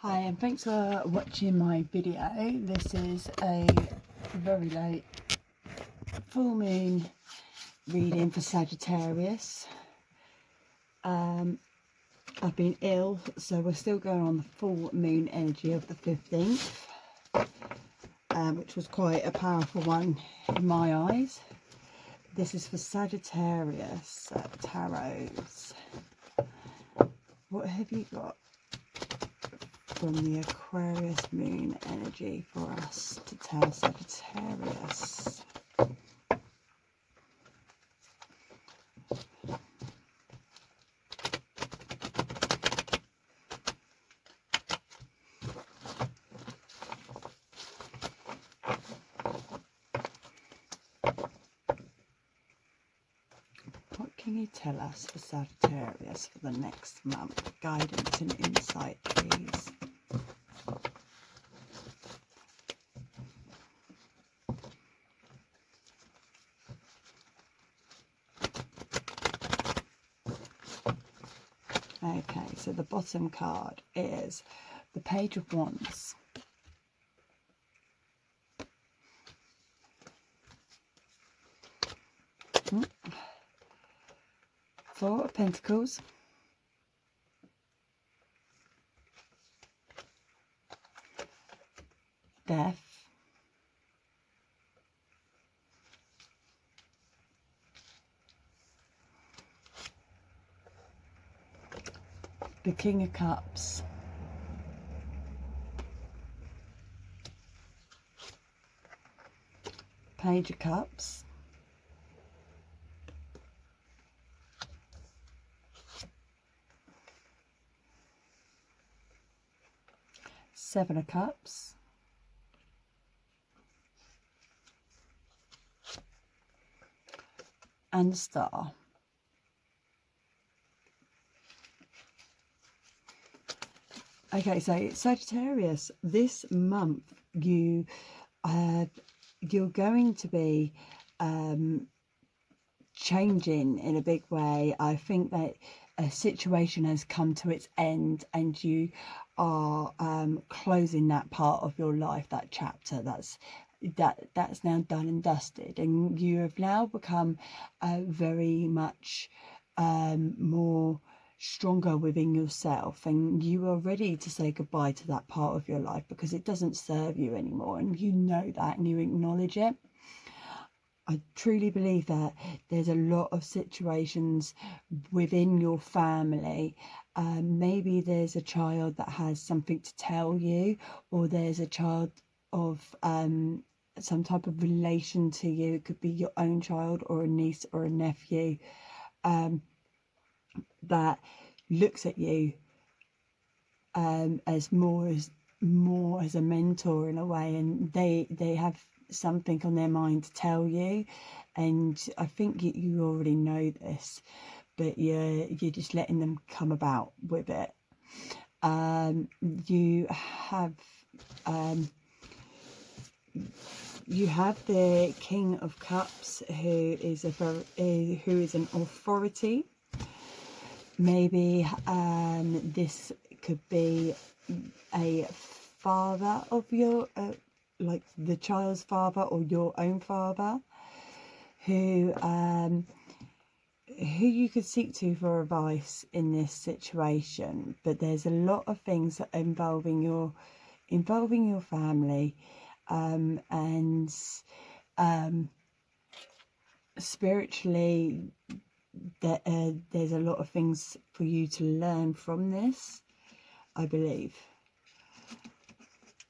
Hi, and thanks for watching my video. This is a very late full moon reading for Sagittarius. I've been ill, so we're still going on the full moon energy of the 15th, which was quite a powerful one in my eyes. This is for Sagittarius tarots. What have you got from the Aquarius moon energy for us to tell Sagittarius? What can you tell us for Sagittarius for the next month? Guidance and insight, please. Okay, so the bottom card is the Page of Wands. Four of Pentacles. Death. The King of Cups. Page of Cups. Seven of Cups. And the Star. Okay, so Sagittarius, this month you're going to be changing in a big way. I think that a situation has come to its end and you are closing that part of your life, that chapter that's now done and dusted, and you have now become very much more stronger within yourself, and you are ready to say goodbye to that part of your life because it doesn't serve you anymore, and you know that and you acknowledge it. I truly believe that there's a lot of situations within your family. Maybe there's a child that has something to tell you, or there's a child of some type of relation to you. It could be your own child or a niece or a nephew that looks at you as more as a mentor in a way, and they have something on their mind to tell you, and I think you already know this, but you're just letting them come about with it. You have the King of Cups, who is an authority. Maybe this could be a father of your like the child's father or your own father, who you could seek to for advice in this situation. But there's a lot of things that are involving your family, and spiritually, there's a lot of things for you to learn from this, I believe.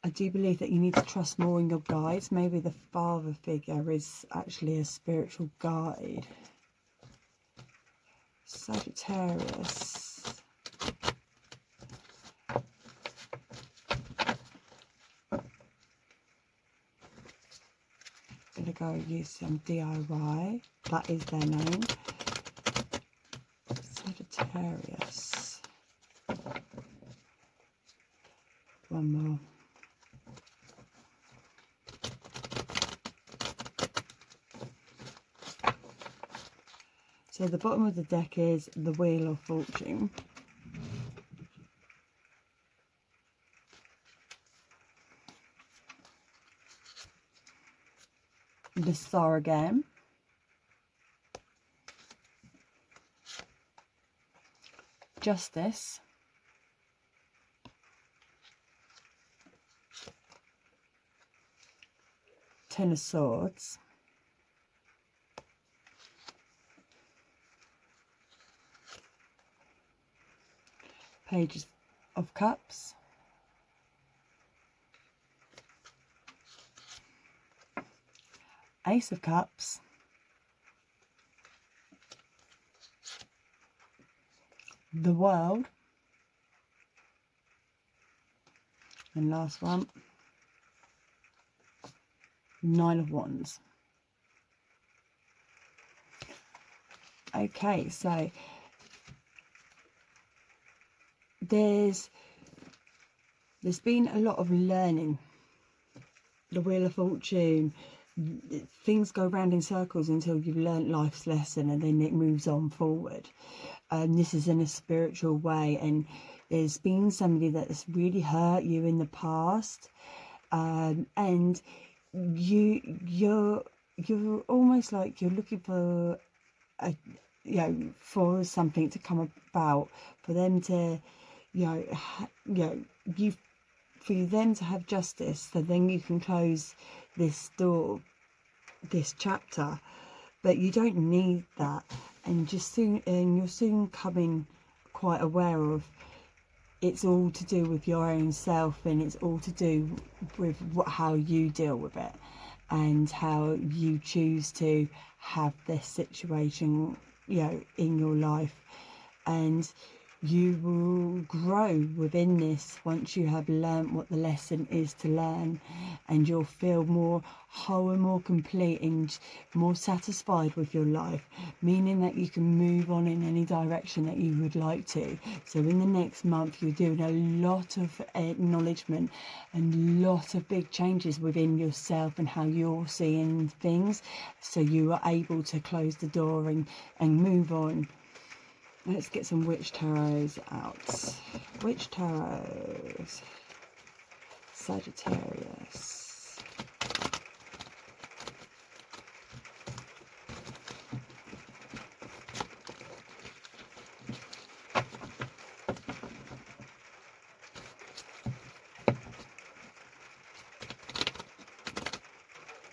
I do believe that you need to trust more in your guides. Maybe the father figure is actually a spiritual guide. Sagittarius. Gonna go use some DIY. That is their name. Sagittarius. One more. So the bottom of the deck is the Wheel of Fortune. the Star again, Justice, Ten of Swords, Page of Cups, Ace of Cups, the World, and last one, Nine of Wands. Okay, so there's been a lot of learning. The Wheel of Fortune, things go round in circles until you've learnt life's lesson, and then it moves on forward. This is in a spiritual way, and there's been somebody that's really hurt you in the past, and you're almost like you're looking for a, for something to come about, for them to for them to have justice, so then you can close this door, this chapter. But you don't need that, and you're soon coming quite aware of it's all to do with your own self, and it's all to do with how you deal with it, and how you choose to have this situation in your life. And you will grow within this once you have learnt what the lesson is to learn, and you'll feel more whole and more complete and more satisfied with your life, meaning that you can move on in any direction that you would like to. So in the next month, you're doing a lot of acknowledgement and lot of big changes within yourself and how you're seeing things, so you are able to close the door and move on. Let's get some Witch Tarots out. Witch Tarots. Sagittarius.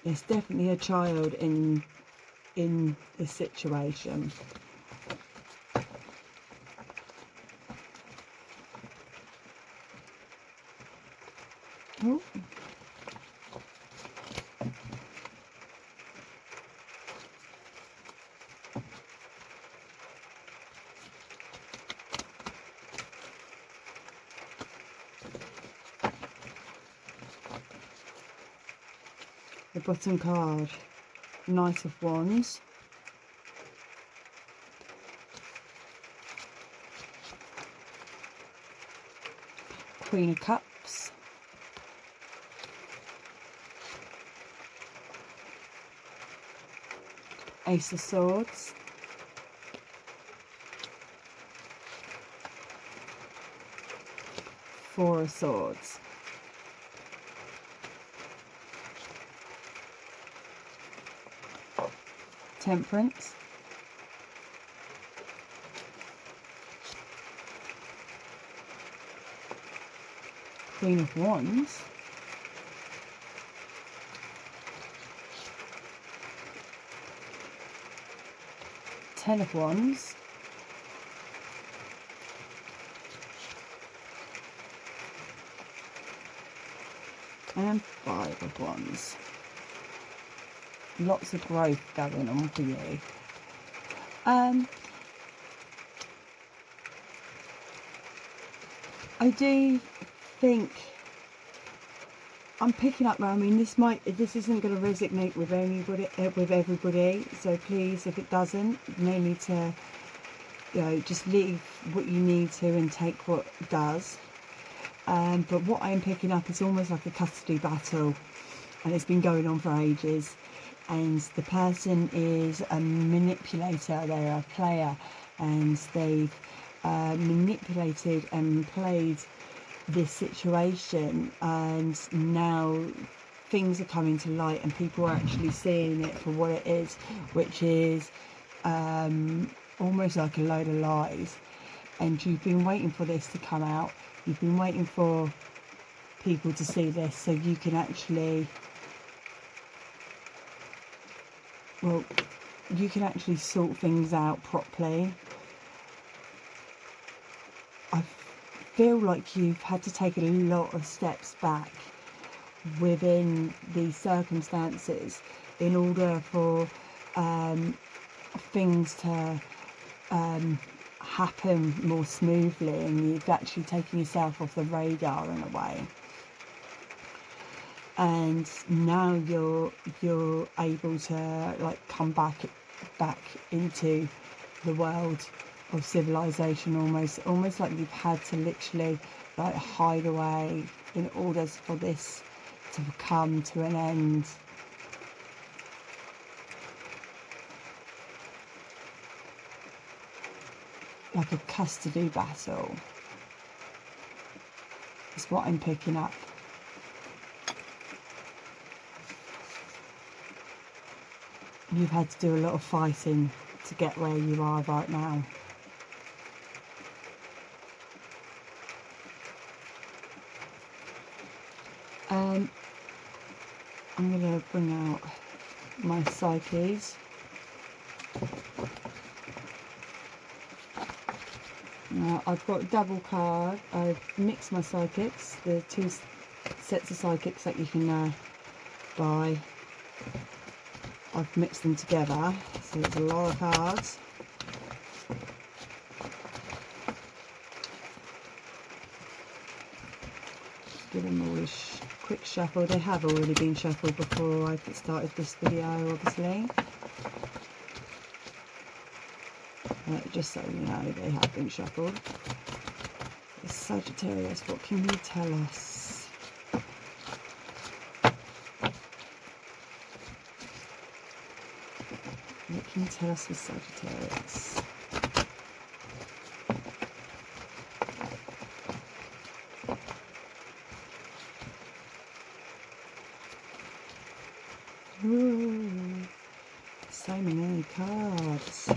There's definitely a child in this situation. Oh. The bottom card, Knight of Wands, Queen of Cups, Ace of Swords, Four of Swords, Temperance, Queen of Wands, Ten of Wands, and Five of Wands. Lots of growth going on for you. I do think I'm picking up. I mean, this isn't going to resonate with everybody. So please, if it doesn't, no need to, just leave what you need to and take what does. But what I'm picking up is almost like a custody battle, and it's been going on for ages. And the person is a manipulator, they're a player, and they've manipulated and played this situation, and now things are coming to light and people are actually seeing it for what it is, which is almost like a load of lies. And you've been waiting for this to come out. You've been waiting for people to see this so you can actually, well, you can actually sort things out properly. I feel like you've had to take a lot of steps back within these circumstances in order for things to happen more smoothly, and you've actually taken yourself off the radar in a way. And now you're able to like come back into the world of civilization, almost like you've had to literally like hide away in order for this to come to an end. Like a custody battle is what I'm picking up. You've had to do a lot of fighting to get where you are right now. I'm going to bring out my psyches. Now, I've got double card. I've mixed my psychics, the two sets of psychics that you can buy. I've mixed them together, so it's a lot of cards. Just give them all a quick shuffle. They have already been shuffled before I started this video, obviously. Just so you know, they have been shuffled. Sagittarius, what can you tell us? What can you tell us with Sagittarius? Ooh, so many cards.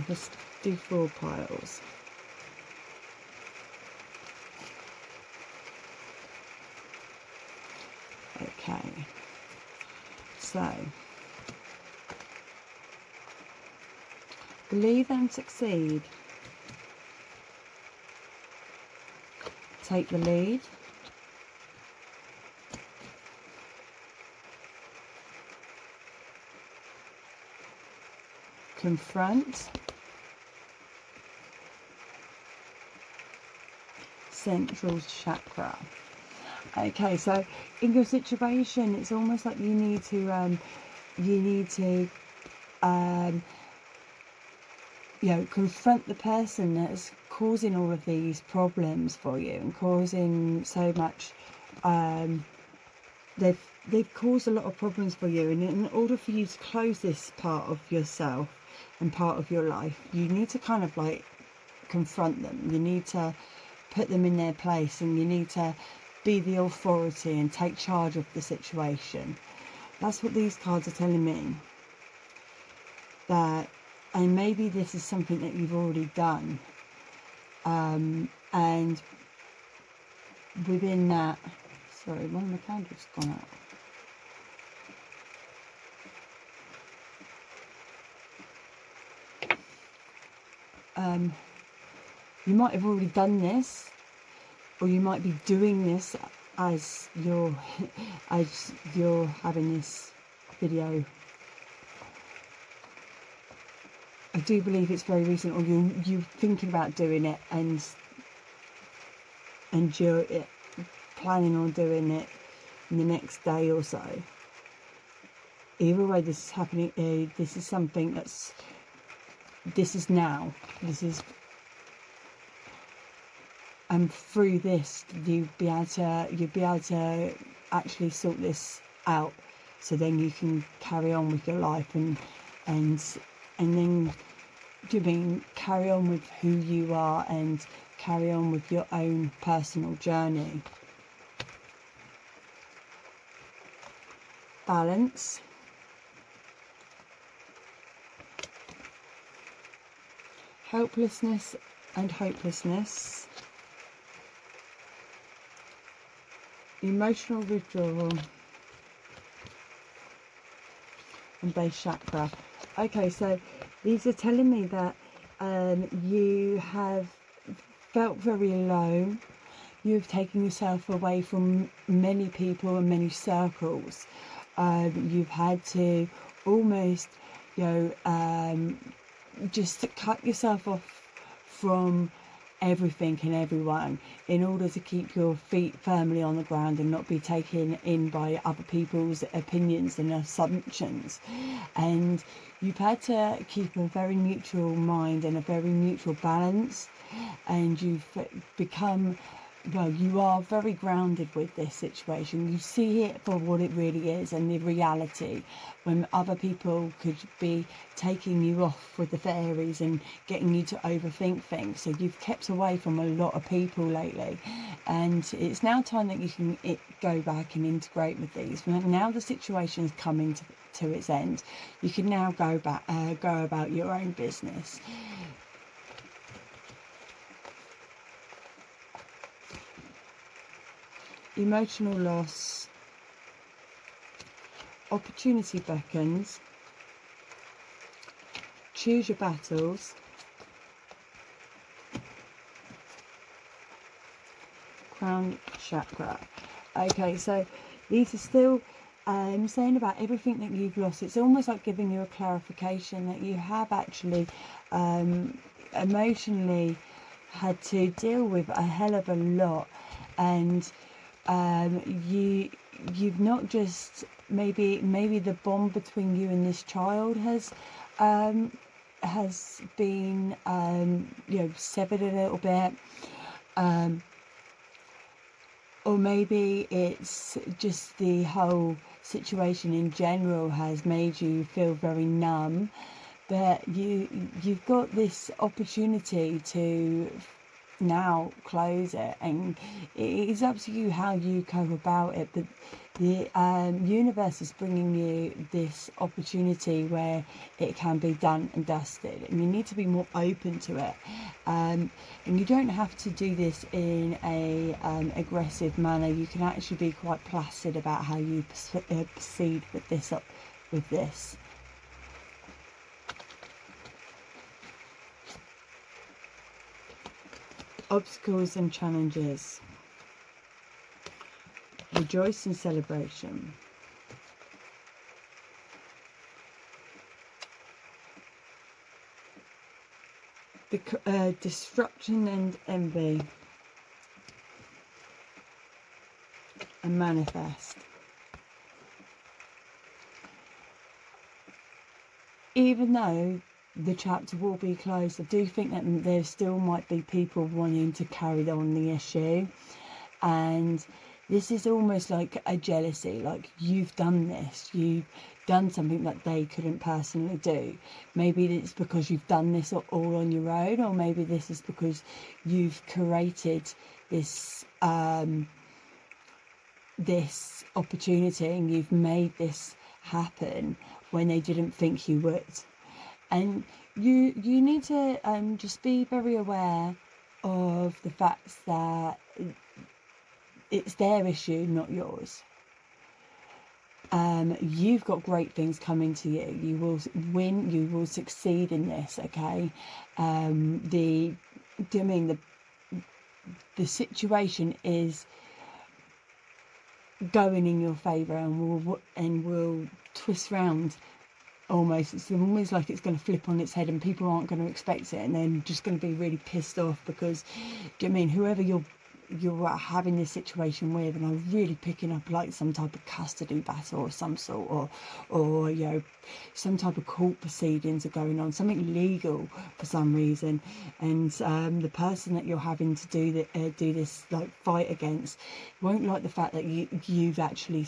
Just do 4 piles. Okay, so believe and succeed. Take the lead. Confront. Central chakra. Okay, so in your situation, it's almost like you need to you know, confront the person that's causing all of these problems for you and causing so much. They've caused a lot of problems for you, and in order for you to close this part of yourself and part of your life, you need to kind of like confront them. You need to put them in their place, and you need to be the authority and take charge of the situation. That's what these cards are telling me. That, and maybe this is something that you've already done, and within that, sorry, one of my candles gone out. You might have already done this, or you might be doing this as you're having this video. I do believe it's very recent, or you're thinking about doing it, and you're planning on doing it in the next day or so. Either way, this is happening. This is something that's. This is now. This is. And through this, you'll be able to actually sort this out, so then you can carry on with your life and and then, do you mean, carry on with who you are and carry on with your own personal journey. Balance. Helplessness and hopelessness. Emotional withdrawal. And base chakra. Okay, so these are telling me that you have felt very alone. You've taken yourself away from many people and many circles. You've had to almost, just cut yourself off from everything and everyone in order to keep your feet firmly on the ground and not be taken in by other people's opinions and assumptions. And you've had to keep a very neutral mind and a very neutral balance, and you've become, well, you are very grounded with this situation. You see it for what it really is and the reality, when other people could be taking you off with the fairies and getting you to overthink things. So you've kept away from a lot of people lately, and it's now time that you can go back and integrate with these. Now the situation is coming to its end. You can now go about your own business. Emotional loss. Opportunity beckons. Choose your battles. Crown chakra. Okay, so these are still saying about everything that you've lost. It's almost like giving you a clarification that you have actually emotionally had to deal with a hell of a lot, and you've not just maybe the bond between you and this child has been severed a little bit, or maybe it's just the whole situation in general has made you feel very numb. But you've got this opportunity to now close it, and it is up to you how you go about it. But the universe is bringing you this opportunity where it can be done and dusted, and you need to be more open to it, and you don't have to do this in a aggressive manner. You can actually be quite placid about how you proceed with this. Obstacles and challenges. Rejoice and celebration. Disruption and envy. And manifest. Even though the chapter will be closed, I do think that there still might be people wanting to carry on the issue, and this is almost like a jealousy, like you've done something that they couldn't personally do. Maybe it's because you've done this all on your own, or maybe this is because you've created this this opportunity and you've made this happen when they didn't think you would. And you need to just be very aware of the fact that it's their issue, not yours. You've got great things coming to you. You will win. You will succeed in this. Okay. The situation is going in your favour, and will twist round. Almost, it's almost like it's going to flip on its head, and people aren't going to expect it, and they're just going to be really pissed off because, whoever you're having this situation with, and I'm really picking up like some type of custody battle or some sort, or some type of court proceedings are going on, something legal for some reason, and the person that you're having to do this like fight against won't like the fact that you've actually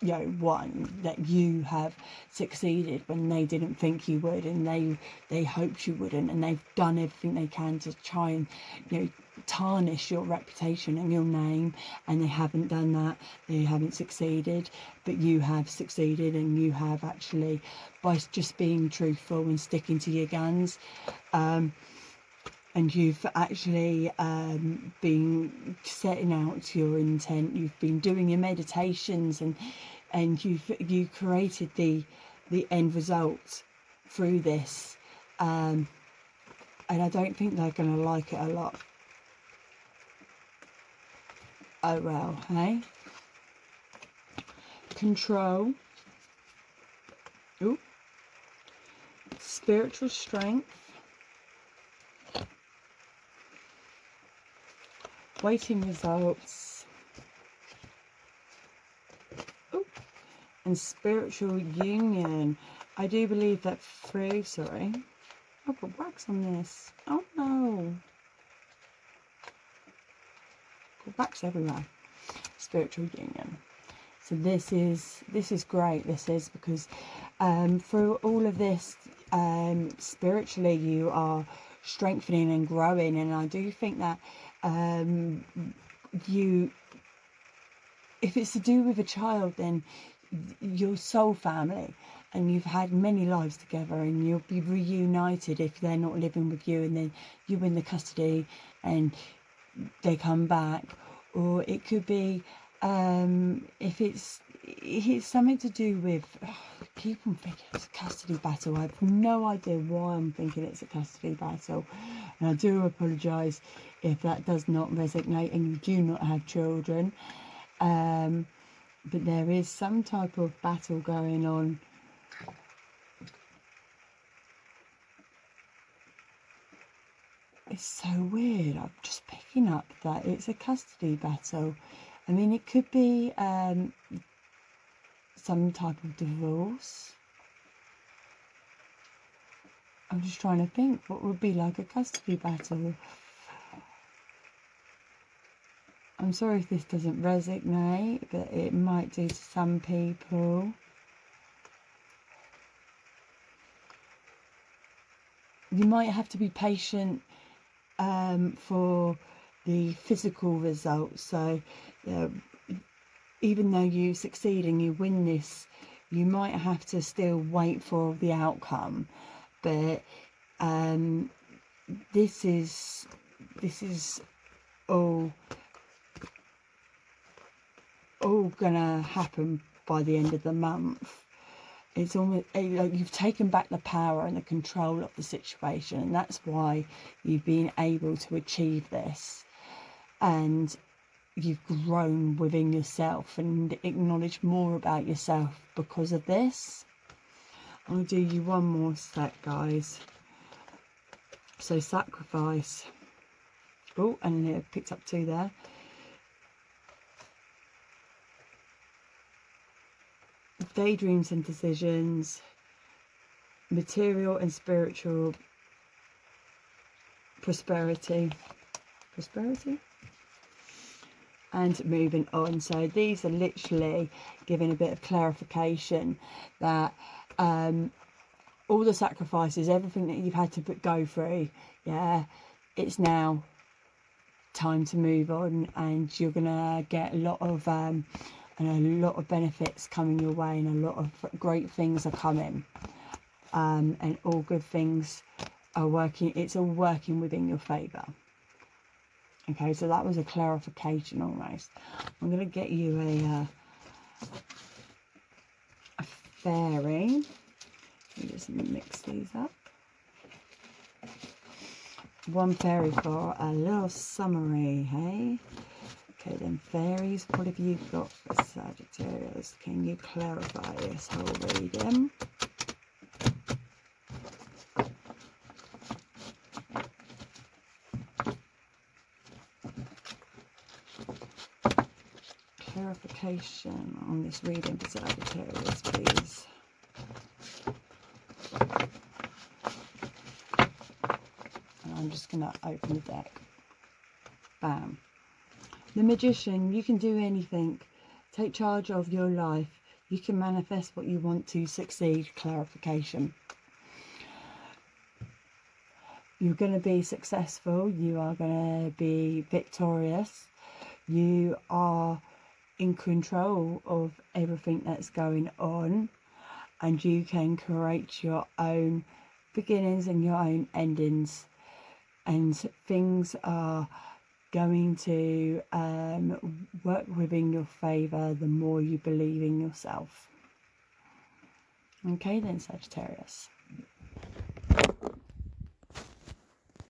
one, that you have succeeded when they didn't think you would, and they hoped you wouldn't, and they've done everything they can to try and tarnish your reputation and your name, and they haven't done that. They haven't succeeded, but you have succeeded, and you have actually, by just being truthful and sticking to your guns, and you've actually been setting out your intent. You've been doing your meditations, and you created the end result through this. And I don't think they're going to like it a lot. Oh well, hey? Control. Ooh. Spiritual strength. Waiting results. Ooh. And spiritual union. I do believe that through, sorry. I've got wax on this. Oh no. Got wax everywhere. Spiritual union. So this is great. This is because through all of this, spiritually you are strengthening and growing, and I do think that if it's to do with a child, then your soul family, and you've had many lives together, and you'll be reunited if they're not living with you, and then you win the custody and they come back. Or it could be if it's something to do with, keep on thinking it's a custody battle. I have no idea why I'm thinking it's a custody battle, and I do apologise if that does not resonate and you do not have children, but there is some type of battle going on. It's so weird. I'm just picking up that it's a custody battle. I mean, it could be some type of divorce. I'm just trying to think what would be like a custody battle. I'm sorry if this doesn't resonate, but it might do to some people. You might have to be patient for the physical results. So even though you succeed and you win this, you might have to still wait for the outcome. But this is all gonna happen by the end of the month. It's almost like you've taken back the power and the control of the situation, and that's why you've been able to achieve this, and you've grown within yourself and acknowledged more about yourself because of this. I'll do you one more set, guys. So sacrifice. Oh, and I picked up 2 there. Daydreams and decisions, material and spiritual prosperity, and moving on. So these are literally giving a bit of clarification that all the sacrifices, everything that you've had to go through, it's now time to move on, and you're gonna get a lot of benefits coming your way, and a lot of great things are coming, and all good things are working. It's all working within your favour. Okay, so that was a clarification almost. I'm going to get you a fairy. Let me just mix these up. One fairy for a little summary, hey? Okay, then fairies, what have you got for Sagittarius? Can you clarify this whole reading? Clarification on this reading for Sagittarius, please. And I'm just going to open the deck. Bam. The Magician, you can do anything. Take charge of your life. You can manifest what you want to succeed. Clarification. You're going to be successful. You are going to be victorious. You are in control of everything that's going on, and you can create your own beginnings and your own endings, and things are going to work within your favor the more you believe in yourself. Okay then, Sagittarius.